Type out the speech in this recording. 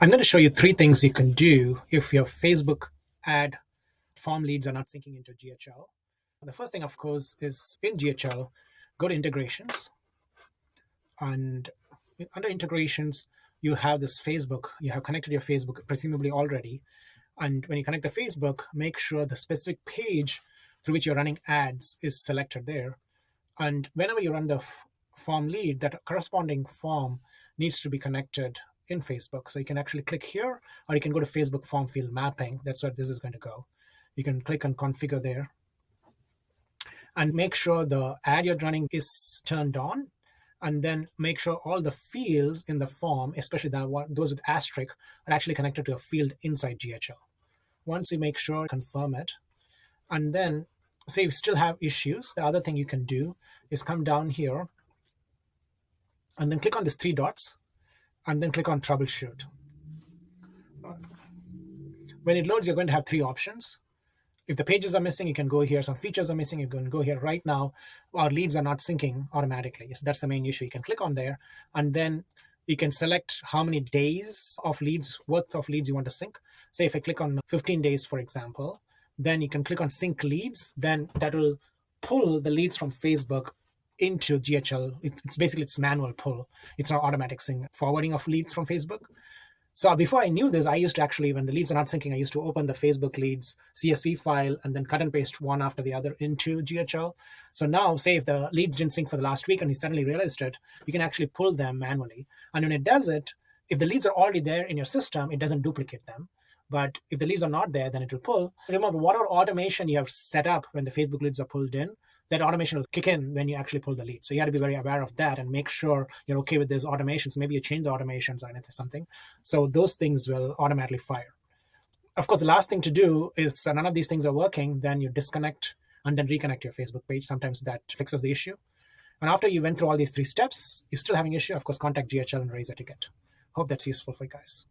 I'm going to show you three things you can do if your Facebook ad form leads are not syncing into GHL. The first thing, of course, is in GHL, go to integrations. And under integrations, you have this Facebook. You have connected your Facebook presumably already. And when you connect the Facebook, make sure the specific page through which you're running ads is selected there. And whenever you run the form lead, that corresponding form needs to be connected in Facebook. So you can actually click here, or you can go to Facebook form field mapping. That's where this is going to go. You can click on configure there and make sure the ad you're running is turned on. And then make sure all the fields in the form, especially those with asterisk, are actually connected to a field inside GHL. Once you make sure, confirm it. And then say you still have issues, the other thing you can do is come down here and then click on these three dots and then click on troubleshoot. When it loads, you're going to have three options. If the pages are missing, you can go here. Some features are missing, you can go here. Right now, our leads are not syncing automatically. So that's the main issue. You can click on there, and then you can select how many days of leads, worth of leads you want to sync. Say if I click on 15 days, for example, then you can click on sync leads. Then that will pull the leads from Facebook into GHL. It's manual pull. It's not automatic sync forwarding of leads from Facebook. So before I knew this, I used to actually, when the leads are not syncing, I used to open the Facebook leads CSV file and then cut and paste one after the other into GHL. So now, say if the leads didn't sync for the last week and you suddenly realized it, you can actually pull them manually. And when it does it, if the leads are already there in your system, it doesn't duplicate them. But if the leads are not there, then it will pull. Remember, whatever automation you have set up when the Facebook leads are pulled in, that automation will kick in when you actually pull the lead. So you have to be very aware of that and make sure you're okay with these automations. Maybe you change the automations or anything, something. So those things will automatically fire. Of course, the last thing to do is none of these things are working, then you disconnect and then reconnect your Facebook page. Sometimes that fixes the issue. And after you went through all these three steps, you're still having an issue, of course, contact GHL and raise a ticket. Hope that's useful for you guys.